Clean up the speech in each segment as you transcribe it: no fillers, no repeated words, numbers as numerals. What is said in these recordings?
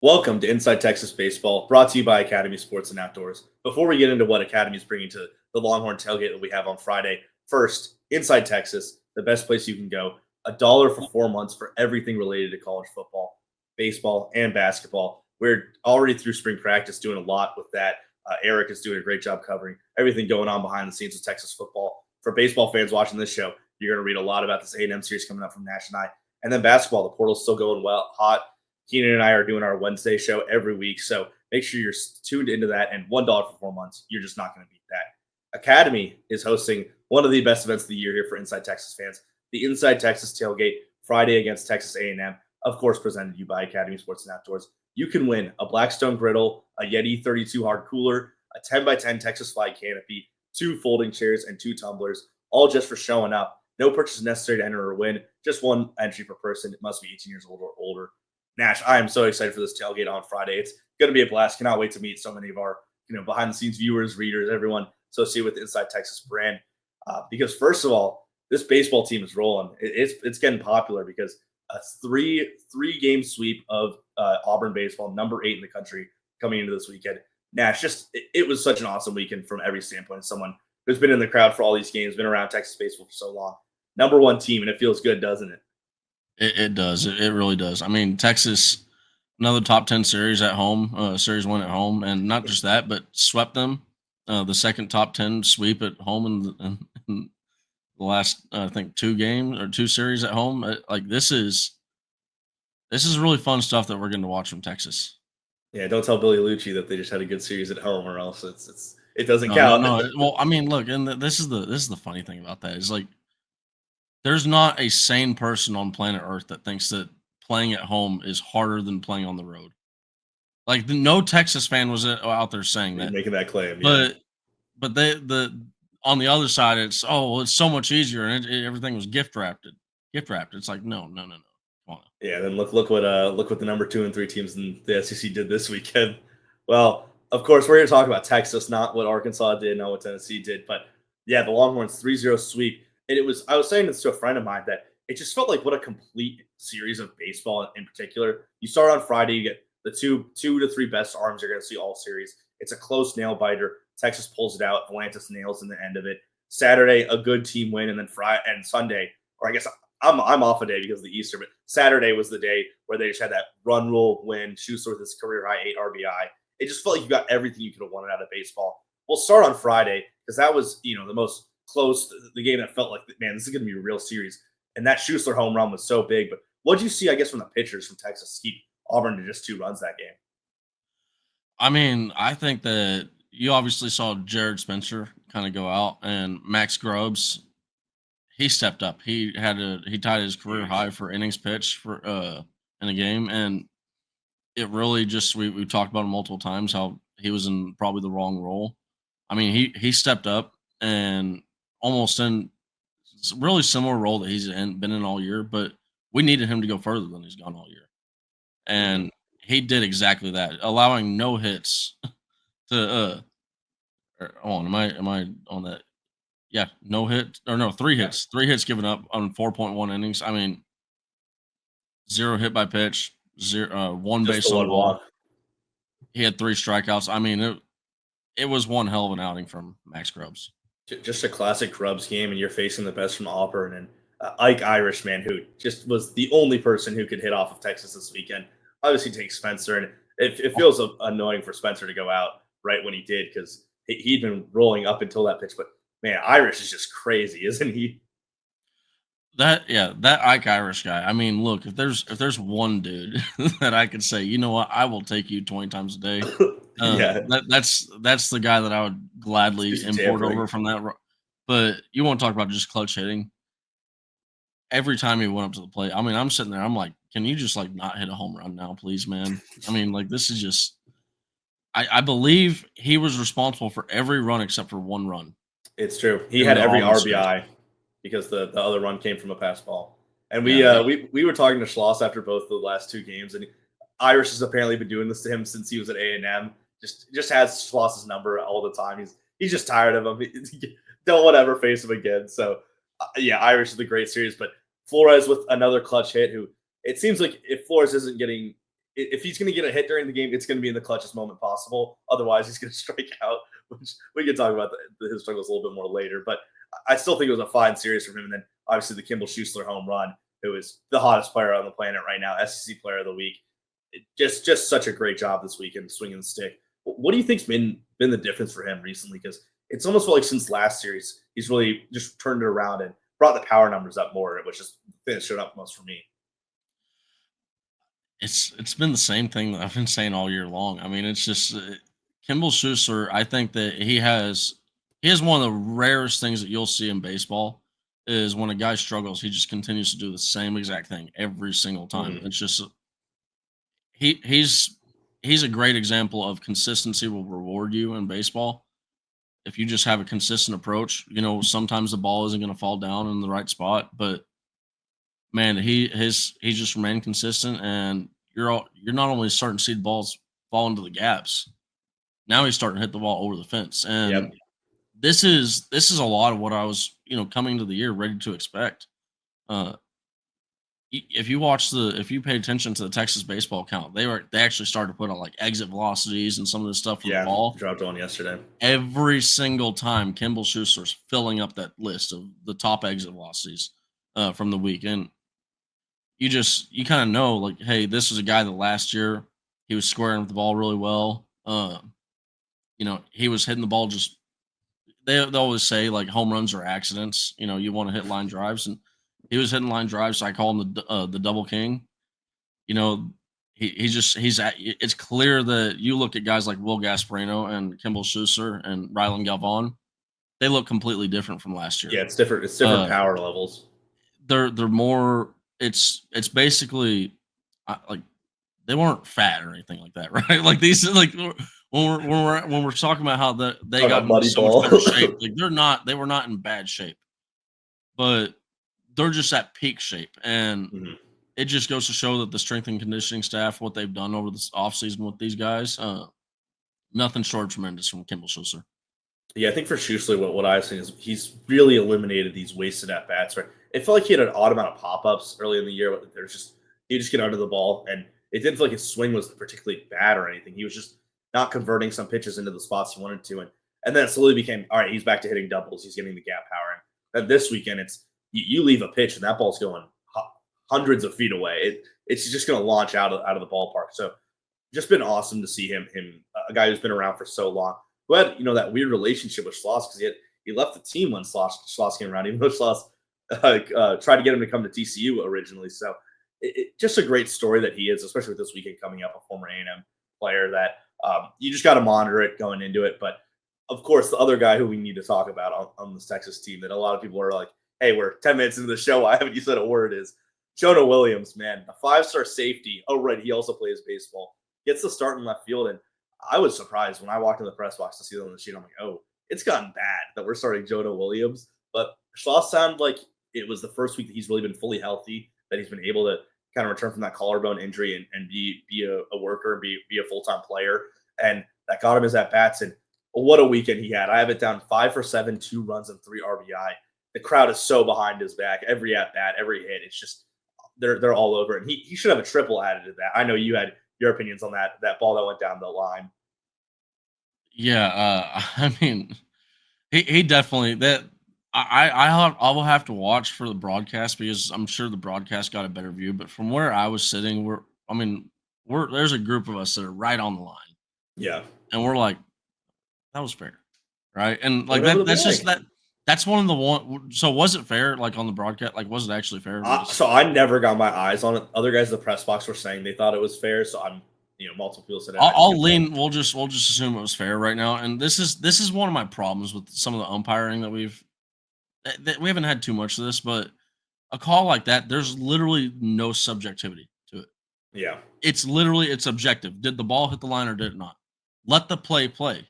Welcome to Inside Texas Baseball, brought to you by Academy Sports and Outdoors. Before we get into what Academy is bringing to the Longhorn tailgate that we have on Friday, first, Inside Texas, the best place you can go. $1 for 4 months for everything related to college football, baseball, and basketball. We're already through spring practice doing a lot with that. Eric is doing a great job covering everything going on behind the scenes with Texas football. For baseball fans watching this show, you're going to read a lot about this A&M series coming up from Nash and I. And then basketball, the portal's still going well, hot. Keenan and I are doing our Wednesday show every week, so make sure you're tuned into that. And $1 for 4 months, you're just not going to beat that. Academy is hosting one of the best events of the year here for Inside Texas fans, the Inside Texas Tailgate, Friday against Texas A&M, of course, presented to you by Academy Sports and Outdoors. You can win a Blackstone griddle, a Yeti 32 hard cooler, a 10x10 Texas flag canopy, 2 folding chairs, and 2 tumblers, all just for showing up. No purchase necessary to enter or win, just one entry per person. It must be 18 years old or older. Nash, I am so excited for this tailgate on Friday. It's going to be a blast. Cannot wait to meet so many of our, behind the scenes viewers, readers, everyone associated with the Inside Texas brand. Because first of all, this baseball team is rolling. It's getting popular because a three game sweep of Auburn baseball, number 8 in the country, coming into this weekend. Nash, it was such an awesome weekend from every standpoint. As someone who's been in the crowd for all these games, been around Texas baseball for so long. Number 1 team, and it feels good, doesn't it? It does. It really does. I mean, Texas, another top 10 series at home, series win at home. And not just that, but swept them. The second top 10 sweep at home in the last, I think, 2 games or 2 series at home. Like this is really fun stuff that we're getting to watch from Texas. Yeah, don't tell Billy Lucci that they just had a good series at home, or else it doesn't No, no, count. no. Well, I mean, look, and this is the funny thing about that is like there's not a sane person on planet Earth that thinks that playing at home is harder than playing on the road. Like no Texas fan was out there saying that. Making that claim, yeah. But the on the other side, it's well, it's so much easier, and everything was gift wrapped. Gift wrapped. It's like no, no, no, no. Come on. Yeah, then look what the number 2 and 3 teams in the SEC did this weekend. Well, of course, we're here to talk about Texas, not what Arkansas did, not what Tennessee did. But yeah, the Longhorns 3-0 sweep. And I was saying this to a friend of mine that it just felt like what a complete series of baseball in particular. You start on Friday, you get the two to three best arms you're going to see all series. It's a close nail biter. Texas pulls it out. Atlantis nails in the end of it. Saturday, a good team win, and then Friday and Sunday, or I guess I'm off a day because of the Easter, but Saturday was the day where they just had that run rule win. Schuster with his career high 8 RBI. It just felt like you got everything you could have wanted out of baseball. We'll start on Friday because that was the most close, the game that felt like, man, this is going to be a real series. And that Schuster home run was so big. But what did you see, I guess, from the pitchers from Texas to keep Auburn to just 2 runs that game? I mean, I think that you obviously saw Jared Spencer kind of go out, and Max Grubbs, he stepped up. He tied his career high for innings pitched for in a game, and it really just we talked about it multiple times how he was in probably the wrong role. I mean, he stepped up and almost in really similar role that been in all year, but we needed him to go further than he's gone all year, and he did exactly that, allowing no hits to hold on, am I on that? Yeah, no hit or no 3 hits, 3 hits given up on 4.1 innings. I mean, 0 hit by pitch, 1 Just base the on one ball. walk. He had 3 strikeouts. I mean, it was one hell of an outing from Max Grubbs. Just a classic Grubbs game, and you're facing the best from Auburn. And Ike Irish, man, who just was the only person who could hit off of Texas this weekend. Obviously, take Spencer, and it feels annoying for Spencer to go out right when he did because he'd been rolling up until that pitch. But man, Irish is just crazy, isn't he? That Ike Irish guy. I mean, look, if there's one dude that I could say, you know what, I will take you 20 times a day. Yeah, That's the guy that I would gladly just import tampering. over from that. But you want to talk about just clutch hitting? Every time he went up to the plate, I mean, I'm sitting there, I'm like, can you just like not hit a home run now, please, man? I mean, like this is just. I believe he was responsible for every run except for 1 run It's true. He in had the every Auburn series. RBI because the other run came from a pass ball. And Yeah, we were talking to Schloss after both the last 2 games, and Irish has apparently been doing this to him since he was at A&M. Just has Schloss's number all the time. He's just tired of him. Don't want to ever face him again. So yeah, Irish is the great series, but Flores with another clutch hit. Who it seems like if Flores isn't getting if he's going to get a hit during the game, it's going to be in the clutchest moment possible. Otherwise, he's going to strike out. Which we can talk about his struggles a little bit more later. But I still think it was a fine series from him. And then obviously the Kimball Schuessler home run, who is the hottest player on the planet right now, SEC Player of the Week. Just such a great job this weekend swinging the stick. What do you think's been the difference for him recently? Because it's almost felt like since last series, he's really just turned it around and brought the power numbers up more, which is the thing that showed up most for me. It's been the same thing that I've been saying all year long. I mean, it's just Kimball Schuster. I think that he has one of the rarest things that you'll see in baseball is when a guy struggles, he just continues to do the same exact thing every single time. Mhm. It's just he's a great example of consistency will reward you in baseball. If you just have a consistent approach, sometimes the ball isn't going to fall down in the right spot, but man, he just remained consistent, and you're not only starting to see the balls fall into the gaps. Now he's starting to hit the ball over the fence, Yep. and this is a lot of what I was coming to the year ready to expect. Uh, if you pay attention to the Texas baseball count, they actually started to put out like exit velocities and some of this stuff for the Yeah. ball. Dropped one yesterday. Every single time, Kimball Schuster's filling up that list of the top exit velocities from the week, and you kind of know like, hey, this is a guy that last year he was squaring with the ball really well. He was hitting the ball just they always say like home runs are accidents. You want to hit line drives, and he was hitting line drives. So I call him the double king. You know, it's clear that you look at guys like Will Gasparino and Kimball Schuster and Rylan Galvan, they look completely different from last year. Yeah, it's different. It's different Uh, power levels. they're more. It's basically like they weren't fat or anything like that, right? Like these, like when we're talking about how they On a got into muddy so much ball. better shape, like they were not in bad shape, but they're just at peak shape, and Mhm. it just goes to show that the strength and conditioning staff, what they've done over this offseason with these guys, nothing short of tremendous from Kimball Schuster. Yeah, I think for Schuessler, what I've seen is he's really eliminated these wasted at bats. Right, it felt like he had an odd amount of pop ups early in the year. But there's just he just get under the ball, and it didn't feel like his swing was particularly bad or anything. He was just not converting some pitches into the spots he wanted to, and then it slowly became all right. He's back to hitting doubles. He's getting the gap power, and then this weekend it's you leave a pitch and that ball's going hundreds of feet away. It's just going to launch out of the ballpark. So just been awesome to see him a guy who's been around for so long, who had that weird relationship with Schloss because he left the team when Schloss came around, even though Schloss tried to get him to come to TCU originally. So just a great story that he is, especially with this weekend coming up, a former A&M player that you just got to monitor it going into it. But of course, the other guy who we need to talk about on this Texas team that a lot of people are like, hey, we're 10 minutes into the show. Why haven't you said a word? Is Jonah Williams, man, a 5-star safety. Oh, right. He also plays baseball. Gets the start in left field. And I was surprised when I walked in the press box to see them on the sheet. I'm like, oh, it's gotten bad that we're starting Jonah Williams. But Schloss sounded like it was the first week that he's really been fully healthy, that he's been able to kind of return from that collarbone injury and be a worker, be a full-time player. And that got him his at-bats. And what a weekend he had. I have it down 5 for 7, 2 runs, and 3 RBI. The crowd is so behind his back. Every at-bat, every hit, it's just they're all over it. And he should have a triple added to that. I know you had your opinions on that ball that went down the line. Yeah, I mean, he definitely that. I will have to watch for the broadcast because I'm sure the broadcast got a better view. But from where I was sitting, there's a group of us that are right on the line, Yeah. and we're like, that was fair, right? And like Went over the that's just bag. that's one of the one. So was it fair? Like on the broadcast, like was it actually fair? So I never got my eyes on it. Other guys in the press box were saying they thought it was fair. So multiple people said I didn't I'll get that. lean. We'll just assume it was fair right now. And this is one of my problems with some of the umpiring that we haven't had too much of this, but a call like that, there's literally no subjectivity to it. Yeah. It's objective. Did the ball hit the line or did it not? Let the play.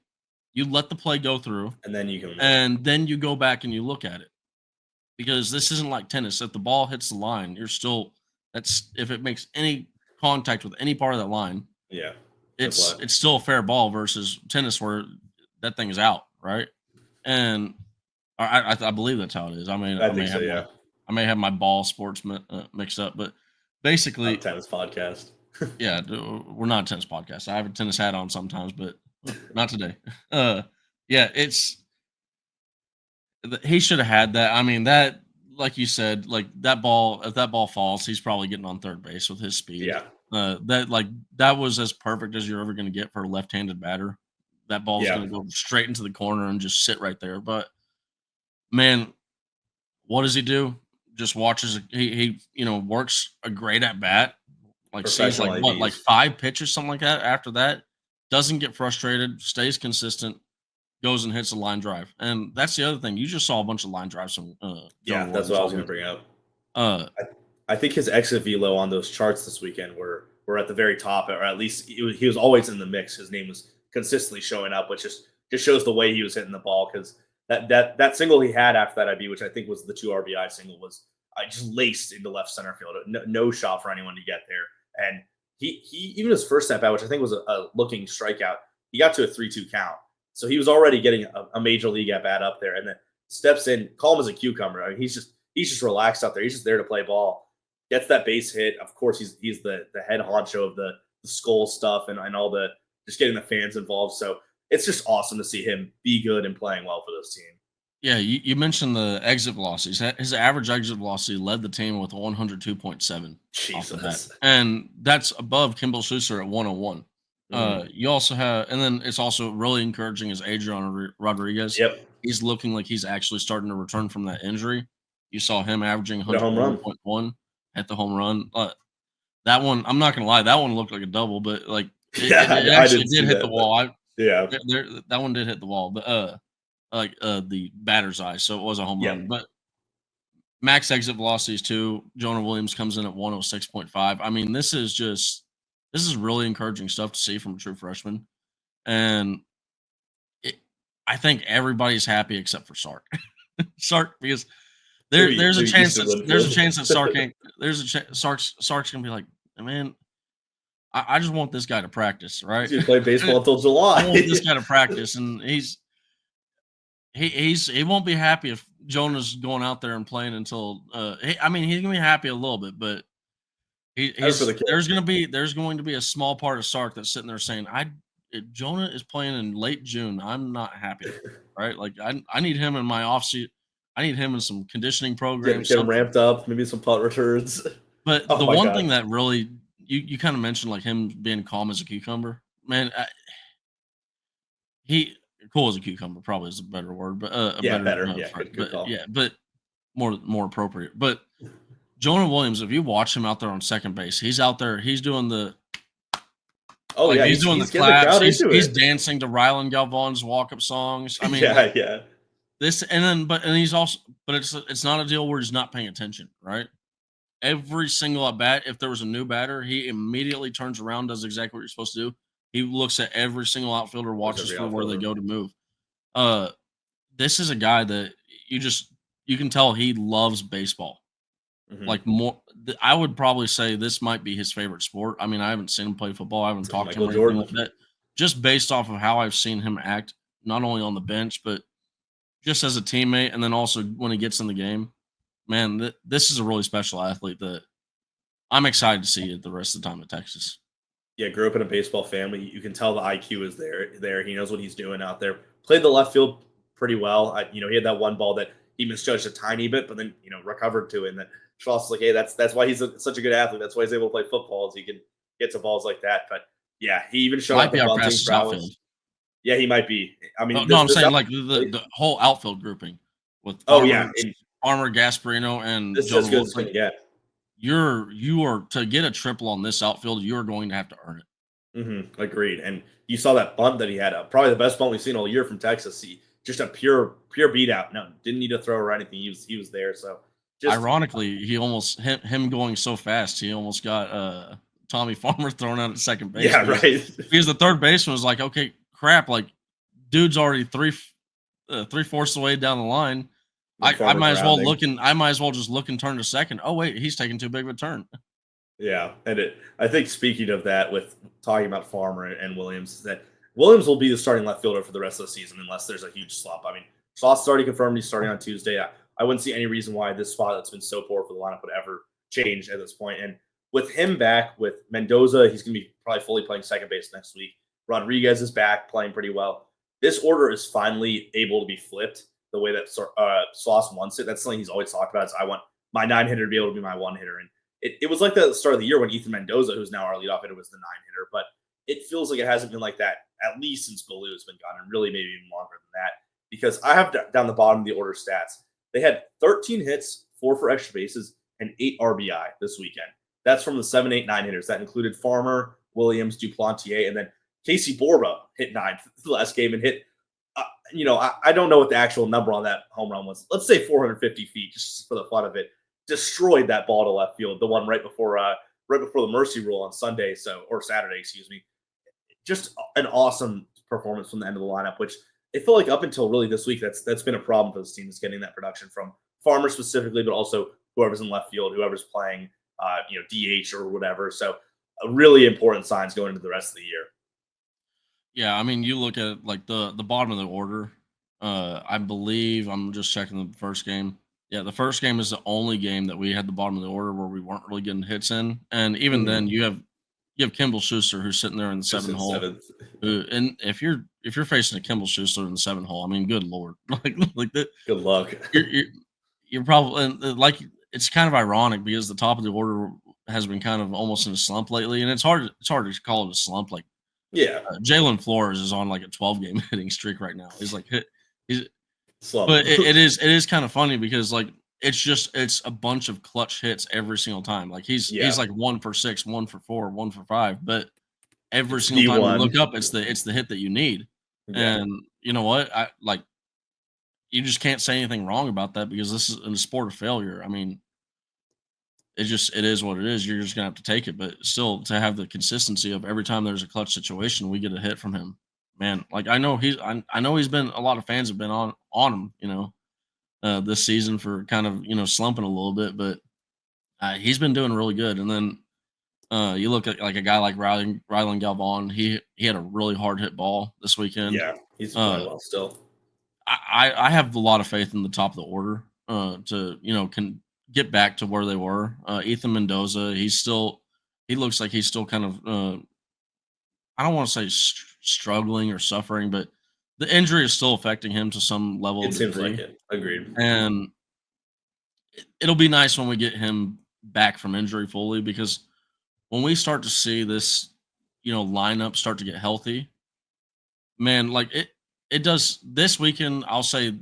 You let the play go through, And then you can look. and then you go back and you look at it because this isn't like tennis. If the ball hits the line, that's if it makes any contact with any part of that line, Yeah. Good it's play. it's still a fair ball versus tennis where that thing is out, right? And I believe that's how it is. I think so, yeah. I may have my ball sports mixed up, but On a basically, tennis podcast. Yeah, we're not a tennis podcast. I have a tennis hat on sometimes, but not today. Yeah, he should have had that. I mean, that like you said, like that ball. If that ball falls, he's probably getting on third base with his speed. Yeah, That was as perfect as you're ever going to get for a left-handed batter. That ball is yeah, going to go straight into the corner and just sit right there. But man, what does he do? Just watches. He works a great at bat. Like sees professional like what, like ABs. 5 pitches, something like that. After that, doesn't get frustrated, stays consistent, goes and hits a line drive. And that's the other thing. You just saw a bunch of line drives from Jonah Yeah, that's Williams what I was all going to week. bring up. Uh, I think his exit velo on those charts this weekend were at the very top, or at least he was always in the mix. His name was consistently showing up, which just shows the way he was hitting the ball. Because that single he had after that IB, which I think was the 2 RBI single, was just laced into left center field. No shot for anyone to get there. And he even his first at bat, which I think was a looking strikeout, he got to a 3-2 count. So he was already getting a major league at bat up there, and then steps in, calm as a cucumber. I mean, he's just relaxed out there. He's just there to play ball. Gets that base hit. Of course, he's the head honcho of the skull stuff and all the just getting the fans involved. So it's just awesome to see him be good and playing well for this team. yeah, you mentioned the exit velocities. His average exit velocity led the team with 102.7 off the bat, Jesus. and that's above Kimball Sousa at 101. Mhm. You also have, and then it's also really encouraging is Adrian Rodriguez. Yep. He's looking like he's actually starting to return from that injury. You saw him averaging Hit a home run. 101.1 at the home run. That one, I'm not gonna lie, that one looked like a double, but like Yeah, it I actually didn't did see hit the that, but wall. yeah. That one did hit the wall, but the batter's eye, so it was a home Yeah. run. But max exit velocities too. Jonah Williams comes in at 106.5. I mean, this is really encouraging stuff to see from a true freshman, and it, I think everybody's happy except for Sark. Sark, because there's a Maybe chance Easton that there's a Winfield. chance that Sark ain't there's a Sark's gonna be like, man, I just want this guy to practice, He's right? gonna play baseball until I want July. this guy to practice, and he won't be happy if Jonah's going out there and playing until I mean he's gonna be happy a little bit, but As for the he's kid. there's going to be a small part of Sark that's sitting there saying, if Jonah is playing in late June, I'm not happy, right? Like I need him in my offseason. I need him in some conditioning Get programs, get him something. ramped up, maybe some punt returns. But Oh the my one thing god. that really you kind of mentioned like him being calm as a cucumber, man. He cool as a cucumber probably is a better word, but a Yeah, better better. Yeah, phrase. good But call. yeah, but more appropriate. But Jonah Williams, if you watch him out there on second base, he's out there, he's doing Oh yeah, he's doing the he's getting the claps, crowd into he's it. dancing to Rylan Galvan's walk-up songs. I mean, like Yeah. this, and then and he's also, but it's not a deal where he's not paying attention, right? Every single at bat, if there was a new batter, he immediately turns around, does exactly what you're supposed to do. He looks at every single outfielder, Knows watches every for where they outfielder. go to move. Uh, this is a guy that you can tell he loves baseball. Mhm. Like I would probably say this might be his favorite sport. I mean, I haven't seen him play football. I haven't talked to him Michael or anything Jordan. like that. Just based off of how I've seen him act, not only on the bench, but just as a teammate, and then also when he gets in the game. Man, this is a really special athlete that I'm excited to see it the rest of the time at Texas. Yeah, grew up in a baseball family. You can tell the IQ is there. He knows what he's doing out there. Played the left field pretty well. He had that one ball that he misjudged a tiny bit, but then recovered to it. And then Schloss like, hey, that's why he's such a good athlete. That's why he's able to play football, is he can get to balls like that. But yeah, he even showed off Might the be our bunting fastest outfield. prowess. Yeah, he might be. I Oh, mean, no, I'm this saying outfield like the whole outfield grouping with oh yeah, and Farmer, Gasparino, and this is as Jonah good as Williams. it's Like gonna get. you are to get a triple on this outfield, you're going to have to earn it. Agreed. And you saw that bunt that he had, probably the best bunt we've seen all year from Texas. He just a pure beat out. No, didn't need to throw or anything. He was there. So just Ironically, he almost him going so fast, he almost got Tommy Farmer thrown out at second base yeah, right. because the third baseman was like, okay, crap, like dude's already 3/4 the way down the line. Then I Farmer might as well grounding. I might as well just look and turn to second. Oh wait, he's taking too big of a turn. Yeah, and I think speaking of that, with talking about Farmer and Williams, is that Williams will be the starting left fielder for the rest of the season unless there's a huge slump. I mean, Sauce already confirmed he's starting on Tuesday. I wouldn't see any reason why this spot that's been so poor for the lineup would ever change at this point. And with him back, with Mendoza, he's going to be probably fully playing second base next week. Rodriguez is back, playing pretty well. This order is finally able to be flipped the way that Sauce wants it. That's something he's always talked about. Is I want my 9 hitter to be able to be my 1 hitter, and it was like that at the start of the year when Ethan Mendoza, who's now our leadoff hitter, was the 9 hitter. But it feels like it hasn't been like that at least since Baloo's been gone, and really maybe even longer than that. Because I have down the bottom of the order stats, they had 13 hits, 4 for extra bases, and 8 RBI this weekend. That's from the 7, 8, 9 hitters. That included Farmer, Williams, Duplantier, and then Casey Borba hit 9 the last game and hit. I don't know what the actual number on that home run was. Let's say 450 feet, just for the fun of it. Destroyed that ball to left field, the one right before the mercy rule on Sunday, or Saturday, excuse me. Just an awesome performance from the end of the lineup, which it felt like up until really this week, that's been a problem for this team, is getting that production from Farmer specifically, but also whoever's in left field, whoever's playing, DH or whatever. So, really important signs going into the rest of the year. Yeah, I mean, you look at like the bottom of the order. I believe I'm just checking the first game. Yeah, the first game is the only game that we had the bottom of the order where we weren't really getting hits in, and even then, you have Kimball Schuster who's sitting there in the Just seven in hole. seventh. And if you're facing a Kimball Schuster in the 7 hole, I mean, good lord, like that, Good luck. you're probably like it's kind of ironic because the top of the order has been kind of almost in a slump lately, and it's hard to call it a slump. Like Yeah, Jalen Flores is on like a 12 game hitting streak right now. He's slump. but it is kind of funny because like it's a bunch of clutch hits every single time. Like he's Yeah, like 1 for 6, 1 for 4, 1 for 5, but every it's single the time you one. look up, it's the hit that you need. Yeah, And you know what? I like you just can't say anything wrong about that because this is in a sport of failure. I mean, it is what it is. You're just gonna have to take it. But still to have the consistency of every time there's a clutch situation, we get a hit from him. Man, like I know he's been a lot of fans have been on him, this season for kind of, slumping a little bit, but he's been doing really good. And then you look at like a guy like Rylan Galvan. He had a really hard hit ball this weekend. yeah, he's playing Uh, well still. I have a lot of faith in the top of the order to can get back to where they were. Ethan Mendoza, he looks like he's still kind of I don't want to say struggling or suffering, but the injury is still affecting him to some level It of seems like degree. it. Agreed. And it'll be nice when we get him back from injury fully because when we start to see this, lineup start to get healthy, man, like it does this weekend. I'll say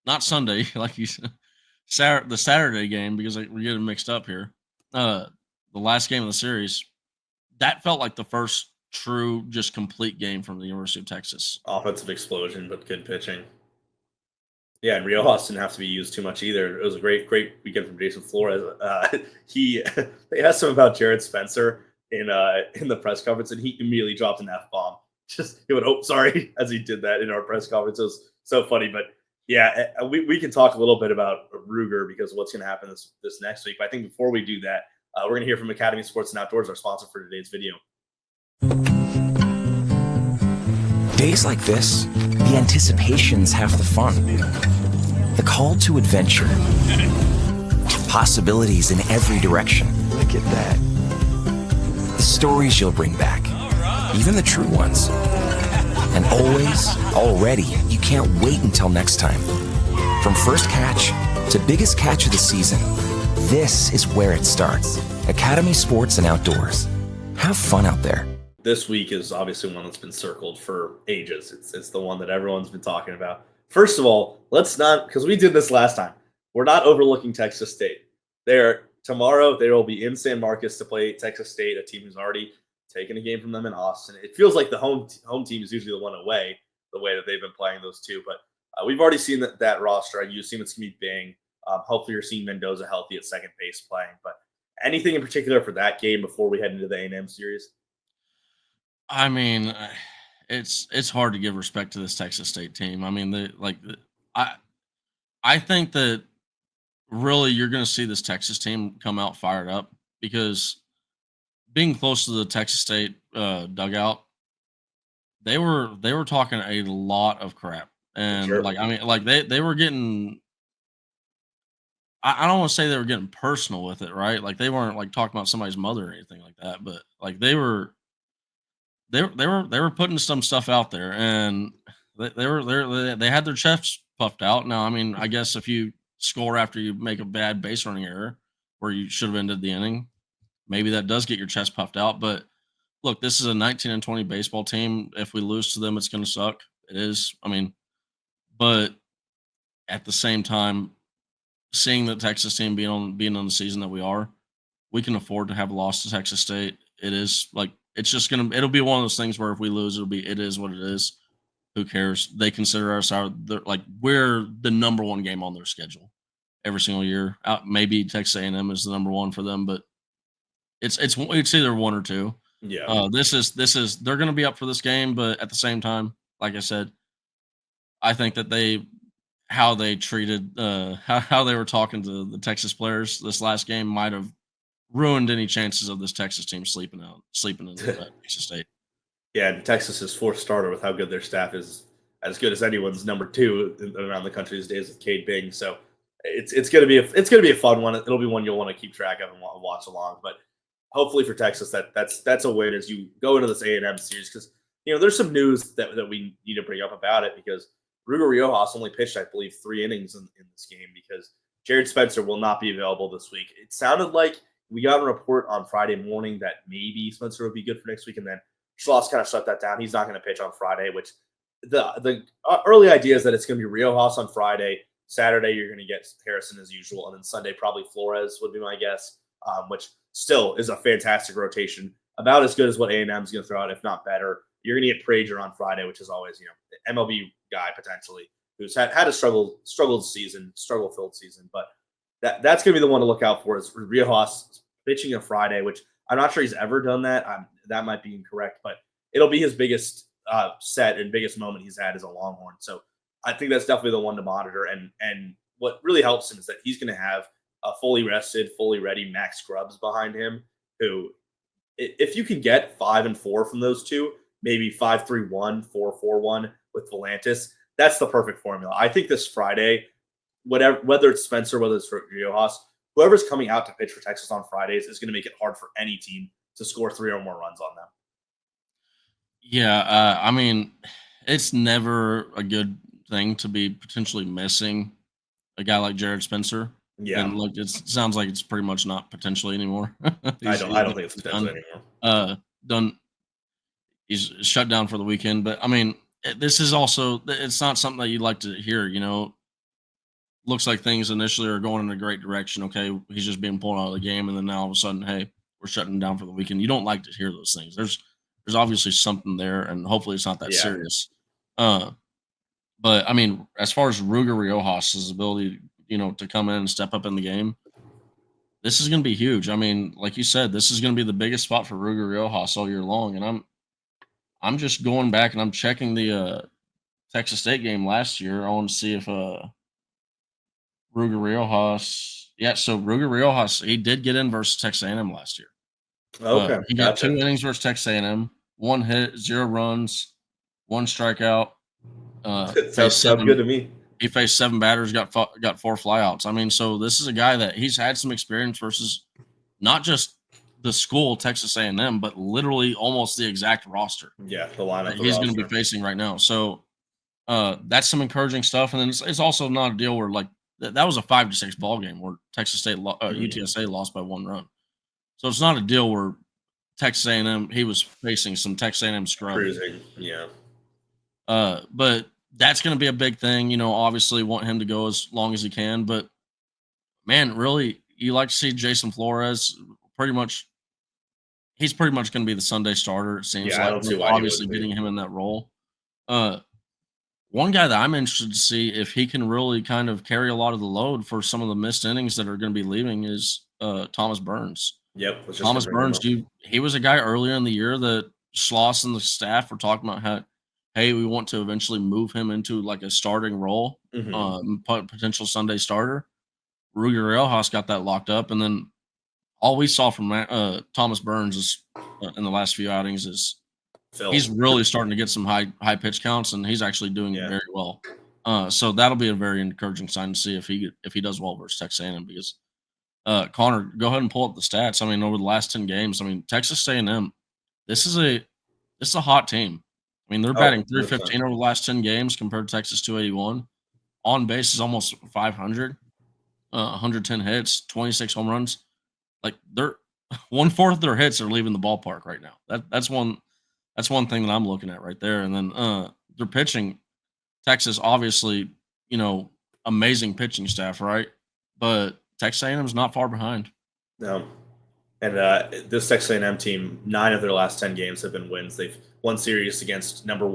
not Sunday, like you said, the Saturday game because we're getting mixed up here. Uh, the last game of the series that felt like the first true, just complete game from the University of Texas. Offensive explosion, but good pitching. Yeah, and Riojas didn't have to be used too much either. It was a great weekend from Jason Flores. He they asked him about Jared Spencer in the press conference, and he immediately dropped an F bomb. Just he went, "Oh, sorry," as he did that in our press conference. It was so funny, but yeah, we can talk a little bit about Ruger because of what's going to happen this next week. But I think before we do that, we're going to hear from Academy Sports and Outdoors, our sponsor for today's video. Days like this, the anticipation's half the fun. The call to adventure. Possibilities in every direction. Look at that. The stories you'll bring back. Even the true ones. And already, you can't wait until next time. From first catch to biggest catch of the season, this is where it starts. Academy Sports and Outdoors. Have fun out there. This week is obviously one that's been circled for ages. It's the one that everyone's been talking about. First of all, let's not, because we did this last time. We're not overlooking Texas State. Tomorrow they will be in San Marcos to play Texas State, a team who's already taken a game from them in Austin. It feels like the home team is usually the one away, the way that they've been playing those two. But we've already seen that roster, and you assume it's going to be Bing. Hopefully, you're seeing Mendoza healthy at second base playing. But anything in particular for that game before we head into the A&M series? I mean, it's hard to give respect to this Texas State team. I mean, I I think that really you're going to see this Texas team come out fired up because being close to the Texas State dugout, they were talking a lot of crap, and Sure. like I mean, like they were getting I don't want to say they were getting personal with it, right? Like they weren't like talking about somebody's mother or anything like that, but like they were putting some stuff out there, and they had their chests puffed out. Now, I mean, I guess if you score after you make a bad base running error where you should have ended the inning, maybe that does get your chest puffed out. But look, this is a 19-20 baseball team. If we lose to them, it's going to suck. It is. I mean, but at the same time, seeing the Texas team being on the season that we can afford to have a loss to Texas State. It is like it'll be one of those things where if we lose, it is what it is. Who cares? They consider us we're the number one game on their schedule every single year. Maybe Texas A&M is the number one for them, but it's either one or two. Yeah. This is they're going to be up for this game, but at the same time, like I said, I think that how they treated how they were talking to the Texas players this last game might have ruined any chances of this Texas team sleeping into Texas State. Yeah, and Texas's fourth starter with how good their staff is, as good as anyone's number two around the country these days with Cade Bing. So it's gonna be a fun one. It'll be one you'll want to keep track of and watch along. But hopefully for Texas, that's a win as you go into this A&M series, because there's some news that we need to bring up about it, because Ruger Riojas only pitched, I believe, 3 innings in this game because Jared Spencer will not be available this week. It sounded like we got a report on Friday morning that maybe Spencer would be good for next week, and then Schloss kind of shut that down. He's not going to pitch on Friday, which the early idea is that it's going to be Riojas on Friday. Saturday, you're going to get Harrison as usual, and then Sunday, probably Flores would be my guess, which still is a fantastic rotation, about as good as what A&M is going to throw out, if not better. You're going to get Prager on Friday, which is always, the MLB guy potentially, who's had a struggle-filled season, but that's going to be the one to look out for, is Riojas pitching on Friday, which I'm not sure he's ever done that. That might be incorrect, but it'll be his biggest set and biggest moment he's had as a Longhorn. So I think that's definitely the one to monitor. And what really helps him is that he's going to have a fully rested, fully ready Max Grubbs behind him, who, if you can get 5 and 4 from those two, maybe 5-3-1, 4-4-1 with Volantis, that's the perfect formula. I think this Friday, whether it's Spencer, whether it's Riojas, whoever's coming out to pitch for Texas on Fridays is going to make it hard for any team to score 3 or more runs on them. Yeah, I mean, it's never a good thing to be potentially missing a guy like Jared Spencer. Yeah, and look, it sounds like it's pretty much not potentially anymore. I don't think it's potentially anymore. Done. He's shut down for the weekend, but I mean, this is also, it's not something that you'd like to hear. Looks like things initially are going in a great direction. Okay, he's just being pulled out of the game, and then now all of a sudden, hey, we're shutting down for the weekend. You don't like to hear those things. There's obviously something there, and hopefully it's not that serious. But I mean, as far as Ruger Riojas' ability, to come in and step up in the game, this is going to be huge. I mean, like you said, this is going to be the biggest spot for Ruger Riojas all year long. And I'm just going back and I'm checking the Texas State game last year. I want to see if Ruger Riojas. Yeah, so Ruger Riojas, he did get in versus Texas A&M last year. Okay, he got 2 innings versus Texas A&M, 1 hit, 0 runs, 1 strikeout. Sounds good to me. He faced 7 batters, got 4 flyouts. I mean, so this is a guy that he's had some experience versus not just the school Texas A&M, but literally almost the exact roster. Yeah, the lineup he's going to be facing right now. So that's some encouraging stuff. And then it's also not a deal where like that was a 5-6 ball game where Texas State UTSA lost by 1 run. So it's not a deal where Texas A&M, he was facing some Texas A&M scrub. Cruising, yeah. But that's going to be a big thing. Obviously want him to go as long as he can. But, man, really, you like to see Jason Flores he's pretty much going to be the Sunday starter, it seems like. I don't see why obviously getting him in that role. One guy that I'm interested to see if he can really kind of carry a lot of the load for some of the missed innings that are going to be leaving is Thomas Burns. Yep. Thomas Burns, he was a guy earlier in the year that Schloss and the staff were talking about how, hey, we want to eventually move him into like a starting role, potential Sunday starter. Ruger Riojas got that locked up, and then all we saw from Thomas Burns is in the last few outings is he's really starting to get some high pitch counts, and he's actually doing very well. So that'll be a very encouraging sign to see if he does well versus Texas A&M because Connor, go ahead and pull up the stats. I mean, over the last 10 games, I mean, Texas A&M, this is a hot team. I mean, they're Oh, batting 100%. 315 over the last 10 games compared to Texas 281. On base is almost 500, 110 hits, 26 home runs. Like they're 1/4 of their hits are leaving the ballpark right now. That's one thing that I'm looking at right there. And then their pitching, Texas obviously, amazing pitching staff, right? But Texas A&M is not far behind. No. And this Texas A&M team, 9 of their last 10 games have been wins. They've won series against number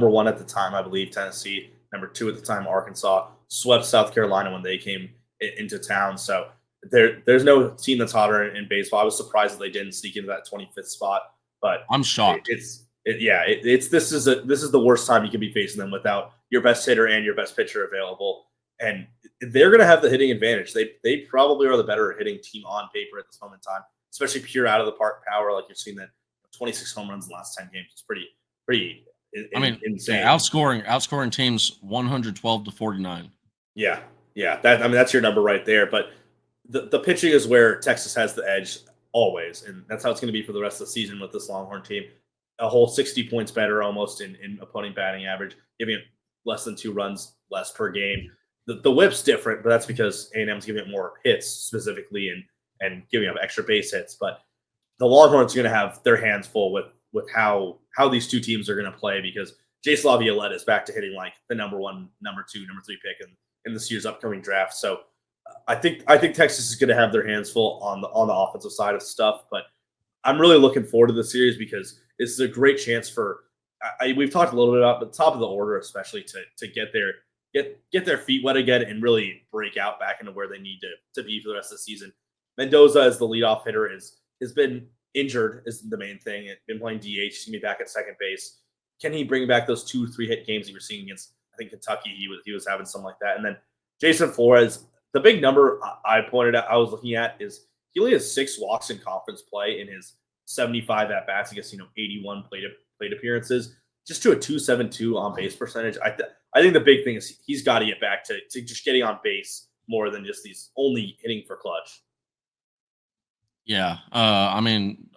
one at the time, I believe, Tennessee. Number 2 at the time, Arkansas. Swept South Carolina when they came into town. So there's no team that's hotter in baseball. I was surprised that they didn't sneak into that 25th spot, but I'm shocked. this is the worst time you can be facing them without your best hitter and your best pitcher available, and they're going to have the hitting advantage. They probably are the better hitting team on paper at this moment in time, especially pure out of the park power. Like you're seeing that 26 home runs in the last 10 games. It's pretty. I mean, insane. yeah, outscoring teams 112-49. Yeah. That's your number right there. But the pitching is where Texas has the edge always, and that's how it's going to be for the rest of the season with this Longhorn team. A whole 60 points better almost in opponent batting average, giving it less than 2 runs less per game. The whip's different, but that's because A&M's giving it more hits specifically and giving up extra base hits. But the Longhorns are going to have their hands full with how these two teams are going to play because Jace Laviolette is back to hitting like the number 1, number 2, number 3 pick in this year's upcoming draft. So I think Texas is going to have their hands full on the offensive side of stuff. But I'm really looking forward to the series because it's a great chance for we've talked a little bit about the top of the order, especially to get their feet wet again and really break out back into where they need to be for the rest of the season. Mendoza as the leadoff hitter has been injured is the main thing. Been playing DH. He's gonna be back at second base. Can he bring back those 2-3 hit games that you were seeing against? I think Kentucky. He was having something like that. And then Jason Flores. The big number I pointed out I was looking at is he only has 6 walks in conference play in his 75 at bats against 81 plate appearances, just to a 2.72 on base percentage. I think the big thing is he's got to get back to just getting on base more than just these only hitting for clutch. Yeah. I mean,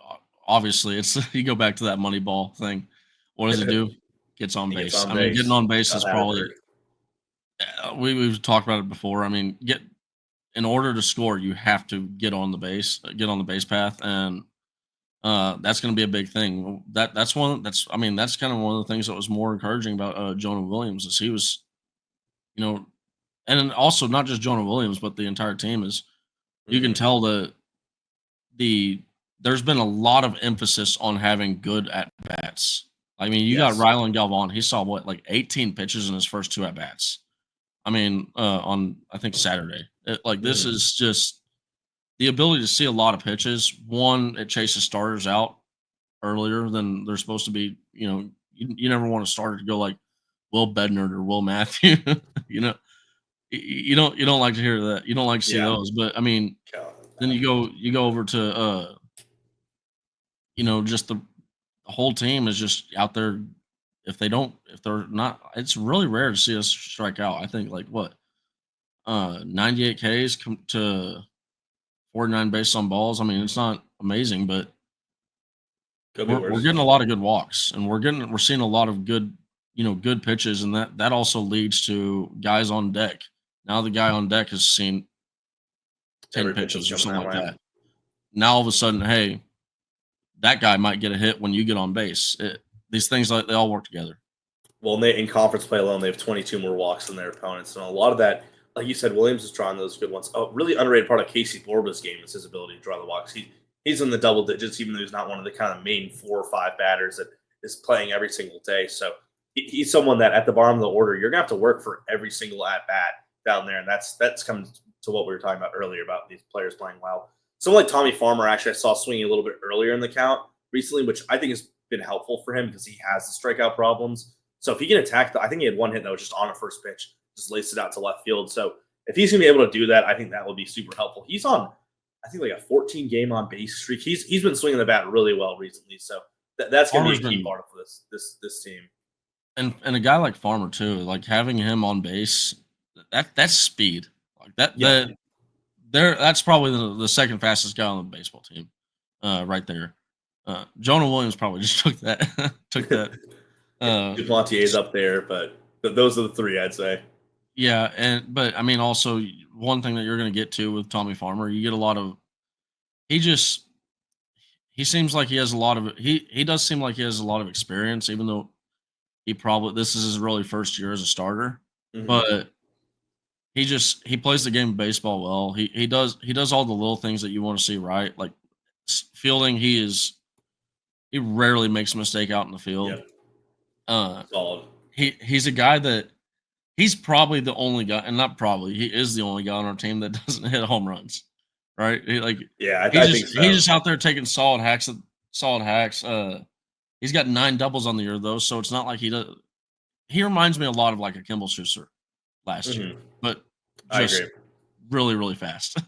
obviously, it's you go back to that money ball thing. What does he do? Gets on base. Gets on I mean, base. getting on base is Not probably hard. we've talked about it before. I mean, in order to score, you have to get on the base path, and that's going to be a big thing. That's kind of one of the things that was more encouraging about Jonah Williams is he was, and then also not just Jonah Williams, but the entire team is. You can tell there's been a lot of emphasis on having good at bats. I mean, you got Rylan Galvan. He saw like 18 pitches in his first 2 at bats. I mean, on I think Saturday. This is just the ability to see a lot of pitches. One, it chases starters out earlier than they're supposed to be. You never want a starter to go like Will Bednar or Will Matthew. You don't like to hear that. You don't like to see those. But I mean, then you go over to just the whole team is just out there. If they're not, it's really rare to see us strike out. I think 98 Ks to 49 based on balls. I mean, it's not amazing, but we're getting a lot of good walks, and we're seeing a lot of good pitches, and that also leads to guys on deck. Now the guy on deck has seen 10 pitches or something like that. Now all of a sudden, hey, that guy might get a hit when you get on base. These things they all work together. Well, in conference play alone, they have 22 more walks than their opponents, and a lot of that, like you said, Williams is drawing those good ones. A really underrated part of Casey Borba's game is his ability to draw the walks. He's in the double digits, even though he's not one of the kind of main 4 or 5 batters that is playing every single day. So he's someone that at the bottom of the order, you're gonna have to work for every single at bat down there, and that's coming to what we were talking about earlier about these players playing well. Someone like Tommy Farmer, actually, I saw swinging a little bit earlier in the count recently, which I think has been helpful for him because he has the strikeout problems. So if he can attack, I think he had one hit that was just on a first pitch, just laced it out to left field. So if he's going to be able to do that, I think that will be super helpful. He's on, I think, like a 14 game on base streak. He's been swinging the bat really well recently. So that's going to be a key part of this team. and a guy like Farmer too, like having him on base, that's speed. Like Yeah. that's probably the second fastest guy on the baseball team, right there. Jonah Williams probably just took that took that. Uh, Duplantier is up there, but those are the three I'd say. yeah, but I mean, also one thing that you're going to get to with Tommy Farmer, you get a lot of he just he seems like he has a lot of he does seem like he has a lot of experience, even though he probably this is his really first year as a starter, Mhm. but he plays the game of baseball well. He does all the little things that you want to see right, like fielding. He rarely makes a mistake out in the field. Yep. Uh, Solid. he's a guy that he's probably the only guy, and not probably he is the only guy on our team that doesn't hit home runs, right? Yeah, I think He's so. just out there taking solid hacks. He's got 9 doubles on the year though, so it's not like he does. He reminds me a lot of like a Kimball Schuster last year, Mhm. but I just agree. really, really fast.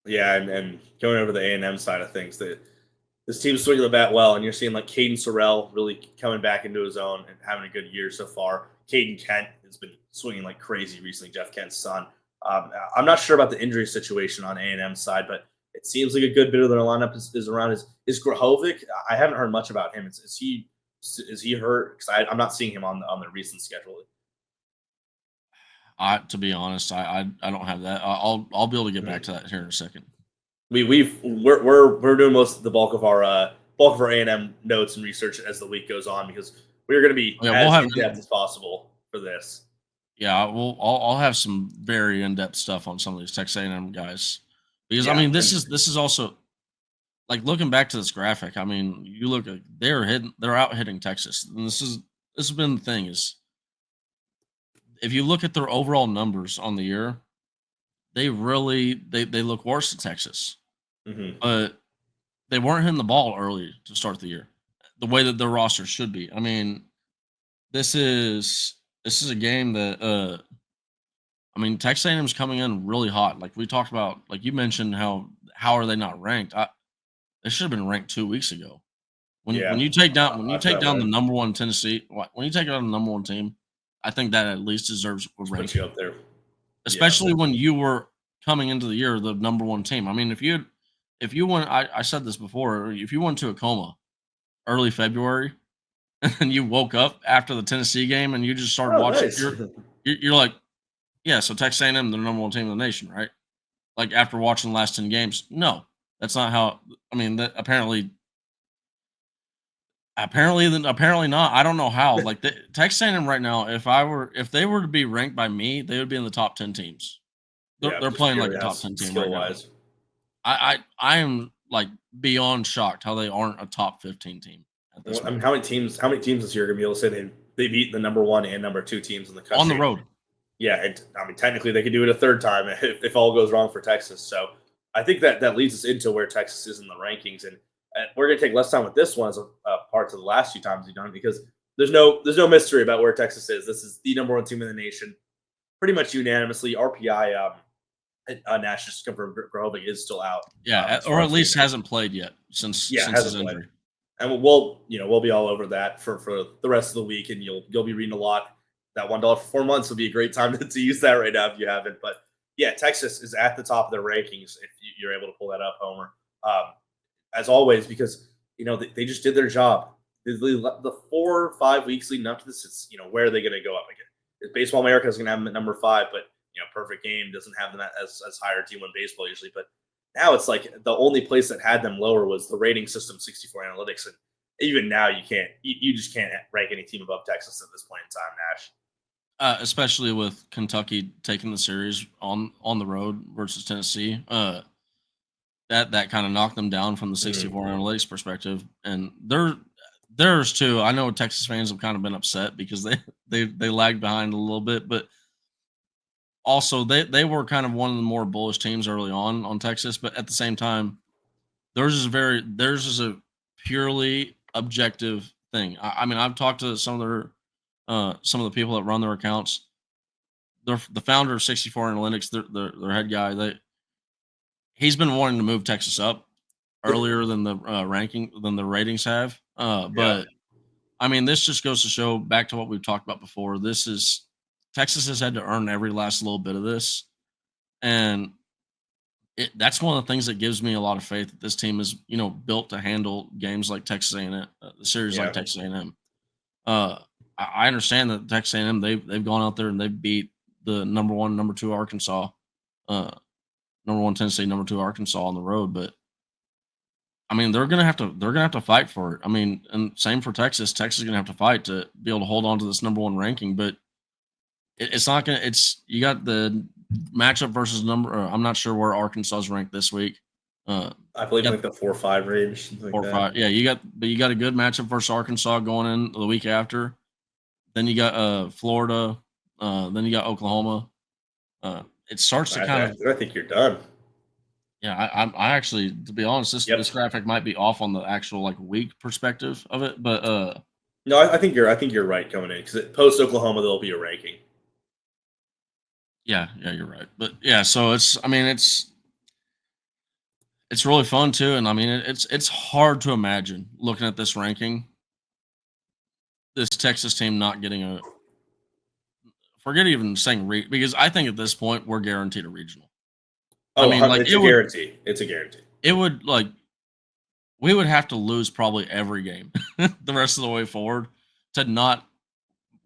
Yeah, and going over the A&M side of things, that this team's swinging the bat well, and you're seeing like Caden Sorrell really coming back into his own and having a good year so far. Caden Kent has been swinging like crazy recently. Jeff Kent's son. I'm not sure about the injury situation on A&M side, but it seems like a good bit of their lineup is around. Is Grahovic? I haven't heard much about him. Is he hurt? Because I'm not seeing him on the recent schedule. To be honest, I don't have that. I'll be able to get back Mhm. to that here in a second. We're doing most of the bulk of our A&M notes and research as the week goes on, because we're going to be Yeah, we'll as have in depth as possible for this. yeah, I'll have some very in depth stuff on some of these Texas A&M guys because I Yeah, mean and this is also like looking back to this graphic. I mean, you look at they're out hitting Texas, and this has been the thing is if you look at their overall numbers on the year, they look worse than Texas, mhm. but they weren't hitting the ball early to start the year, the way that their roster should be. I mean, this is this is a game that I mean Texas A&M's coming in really hot. Like we talked about, like you mentioned how are they not ranked? They should have been ranked 2 weeks ago. When Yeah, you take down when you I feel take that down the way. number one Tennessee, when you take down the number one team, I think that at least deserves a Just put you ranking, up there. Yeah, especially when you were coming into the year the number one team. I mean, if you went, I said this before, if you went to a coma early February and you woke up after the Tennessee game and you just started oh, watching, nice. you're like, yeah, so Texas A&M, the number one team in the nation, right? Like after watching the last 10 games, no, that's not how. I mean, that apparently not. I don't know how. Like Texas A&M right now, if they were to be ranked by me, they would be in the top 10 teams. Yeah, They're just playing like purely a top as 10 team skill right now. wise. I am like beyond shocked how they aren't a top 15 team at this Well, I mean, moment how many teams this year are going to be able to say they beat the number one and number two teams in the on the country? road. Yeah, I mean, technically they could do it a third time if all goes wrong for Texas. So I think that leads us into where Texas is in the rankings, and we're going to take less time with this one as a part to the last few times we've done it, because there's no mystery about where Texas is. This is the number one team in the nation, pretty much unanimously. RPI Nash just confirmed Grohovic is still out. Yeah, As or far at as the least hasn't played yet yeah, since his hasn't played, injury. and we'll be all over that for the rest of the week, and you'll be reading a lot. That $1 for 4 months would be a great time to use that right now if you haven't. But yeah, Texas is at the top of their rankings if you're able to pull that up, Homer. As always, because they just did their job. The 4 or 5 weeks leading up to this, it's where are they going to go up again? Baseball America is going to have them at number 5, but Perfect Game doesn't have them as higher T1 baseball usually. But now it's like the only place that had them lower was the rating system 64 Analytics, and even now you just can't rank any team above Texas at this point in time, Nash. Especially with Kentucky taking the series on the road versus Tennessee. That kind of knocked them down from the 64 analytics perspective, and there's too. I know Texas fans have kind of been upset because they lagged behind a little bit, but also they were kind of one of the more bullish teams early on Texas, but at the same time, theirs is a purely objective thing. I mean, I've talked to some of the people that run their accounts. The founder of 64 Analytics, their head guy, he's been wanting to move Texas up earlier than the ranking than the ratings have. Yeah. But I mean, this just goes to show back to what we've talked about before. Texas has had to earn every last little bit of this, and that's one of the things that gives me a lot of faith that this team is, built to handle games like Texas A&M, the series like Yeah. Texas A&M. I understand that Texas A&M they've gone out there and they've beat the number 1, number 2 Arkansas, number 1 Tennessee, number 2 Arkansas on the road, but I mean they're gonna have to fight for it. I mean, and same for Texas. Texas is gonna have to fight to be able to hold on to this number 1 ranking, but it's not gonna. You got the matchup versus number. I'm not sure where Arkansas is ranked this week. I believe like the 4-5 range, something like 4 or that. 5. Yeah, you got a good matchup versus Arkansas going in the week after. Then you got Florida. Then you got Oklahoma. It starts to kind of. I think you're done. Yeah, I actually, to be honest, this graphic might be off on the actual like week perspective of it, but no, I think you're right coming in because post Oklahoma there'll be a ranking. Yeah, you're right. But yeah, so it's really fun too, and I mean it's hard to imagine looking at this ranking, this Texas team not getting a. Forget even saying because I think at this point we're guaranteed a regional. Oh, I mean, like it's a guarantee. It's a guarantee. It would we would have to lose probably every game the rest of the way forward to not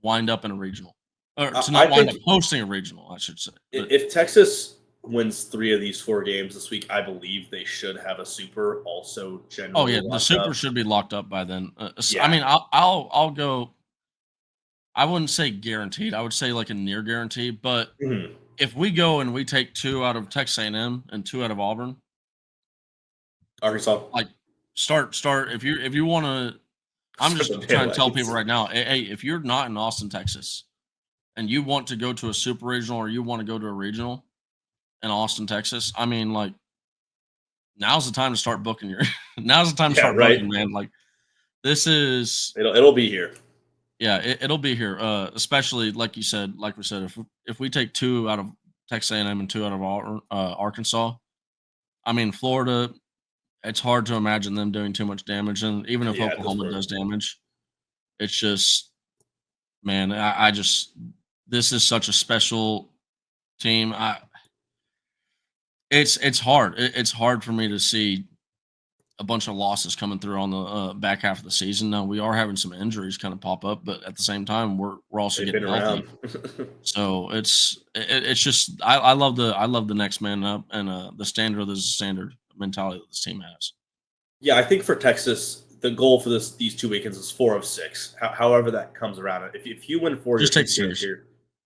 wind up in a regional, or to not wind up hosting a regional, I should say. But if Texas wins 3 of these 4 games this week, I believe they should have a super also generally. Oh yeah, the super should be locked up by then. Yeah. I mean, I'll go. I wouldn't say guaranteed. I would say like a near guarantee. But if we go and we take 2 out of Texas A&M and 2 out of Auburn, Arkansas, like start if you want to. I'm just trying to tell people right now, hey, if you're not in Austin, Texas, and you want to go to a super regional or you want to go to a regional in Austin, Texas, I mean, like, now's the time to start booking your. Now's the time to start booking, man. Like, this is. It'll be here. Yeah, it'll be here. Especially like we said, if we take 2 out of Texas A&M and 2 out of Arkansas, I mean, Florida. It's hard to imagine them doing too much damage, and even if Oklahoma does damage, it's just, man, I just this is such a special team. It's hard. It's hard for me to see a bunch of losses coming through on the back half of the season. Now we are having some injuries kind of pop up, but at the same time, we're also getting healthy. So it's just I love the next man up, and the standard is the standard mentality that this team has. Yeah, I think for Texas, the goal for these 2 weekends is 4 of 6. However that comes around. If you win 4, just take serious.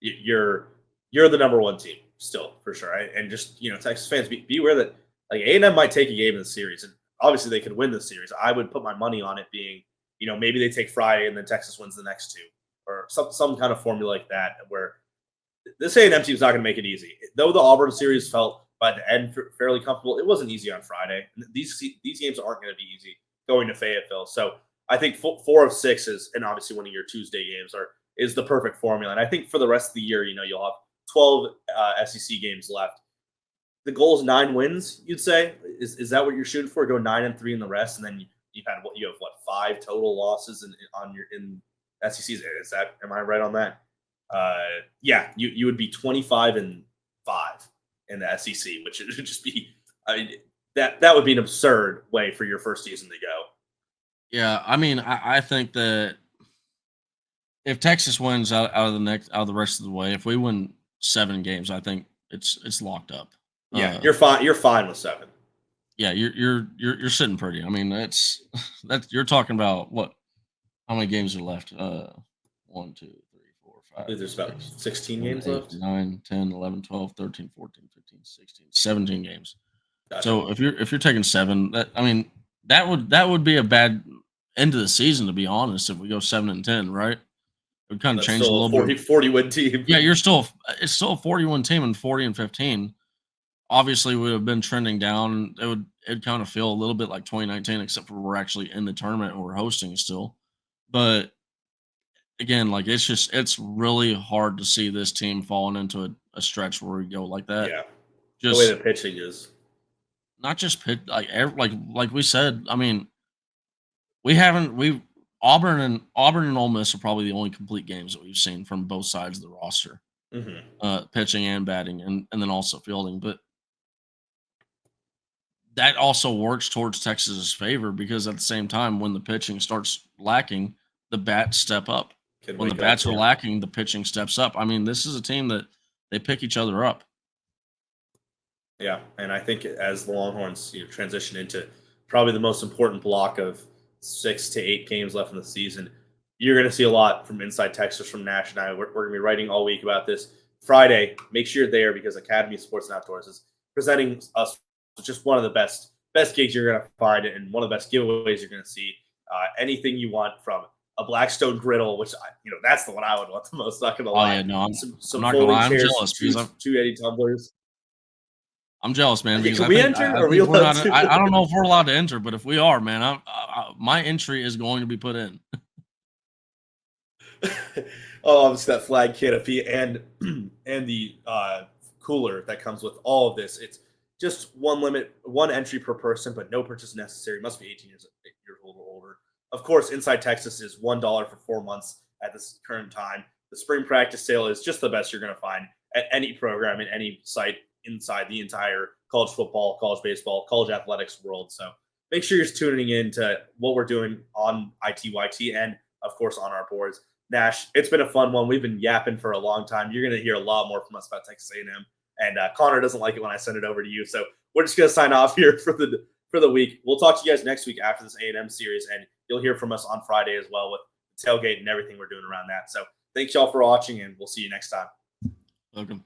You're the number 1 team still for sure. Right? And just Texas fans, be aware that like A&M might take a game in the series, and obviously they could win the series. I would put my money on it being maybe they take Friday and then Texas wins the next 2, or some kind of formula like that where this A&M team's not going to make it easy. Though the Auburn series felt by the end fairly comfortable, it wasn't easy on Friday. These games aren't going to be easy going to Fayetteville. So I think 4 of 6 is, and obviously winning your Tuesday games is the perfect formula. And I think for the rest of the year, you'll have 12 SEC games left. The goal is 9 wins. You'd say is that what you're shooting for? Go 9-3 in the rest, and then you have 5 total losses in SEC. Am I right on that? Yeah, you would be 25-5 in the SEC, which would just be, I mean, that would be an absurd way for your first season to go. Yeah, I mean, I think that if Texas wins out of the rest of the way, if we win 7 games, I think it's locked up. Yeah, you're fine. You're fine with 7. Yeah, you're sitting pretty. I mean, that's you're talking about what? How many games are left? 1, 2, 3, 4, 5. There's about 16 games left. 9, 10, 11, 12, 13, 14, 15, 16, 17 games. Gotcha. So if you're taking 7, that would be a bad end of the season, to be honest. If we go 7-10, right? It would kind of change a little bit. 40-win team. Yeah, it's still a 40-win team, and 40-15. Obviously, we would have been trending down. It'd kind of feel a little bit like 2019, except for we're actually in the tournament and we're hosting still. But again, like it's really hard to see this team falling into a stretch where we go like that. Yeah, just the way the pitching is. Not just pitch, like we said. I mean, we haven't Auburn and Ole Miss are probably the only complete games that we've seen from both sides of the roster, pitching and batting, and then also fielding. But that also works towards Texas's favor because at the same time, when the pitching starts lacking, the bats step up. When the bats are lacking, the pitching steps up. I mean, this is a team that they pick each other up. Yeah, and I think as the Longhorns transition into probably the most important block of 6 to 8 games left in the season, you're going to see a lot from Inside Texas, from Nash and I. We're going to be writing all week about this. Friday, make sure you're there because Academy Sports and Outdoors is presenting us just one of the best gigs you're going to find and one of the best giveaways you're going to see. Anything you want from a Blackstone griddle, which that's the one I would want the most. Not going to lie. Yeah, no, some not folding gonna lie. I'm chairs, jealous because two Eddie tumblers. I'm jealous, man. Because can we enter? Are we allowed to? I don't know if we're allowed to enter, but if we are, man, my entry is going to be put in. Oh, obviously that flag canopy and the cooler that comes with all of this. It's just one entry per person, but no purchase necessary. Must be 18 years old or older. Of course, Inside Texas is $1 for 4 months at this current time. The spring practice sale is just the best you're going to find at any program in any site inside the entire college football, college baseball, college athletics world. So make sure you're tuning in to what we're doing on ITYT and, of course, on our boards. Nash, it's been a fun one. We've been yapping for a long time. You're going to hear a lot more from us about Texas A&M. And Connor doesn't like it when I send it over to you. So we're just going to sign off here for the week. We'll talk to you guys next week after this A&M series, and you'll hear from us on Friday as well with the tailgate and everything we're doing around that. So thanks y'all for watching, and we'll see you next time. Welcome.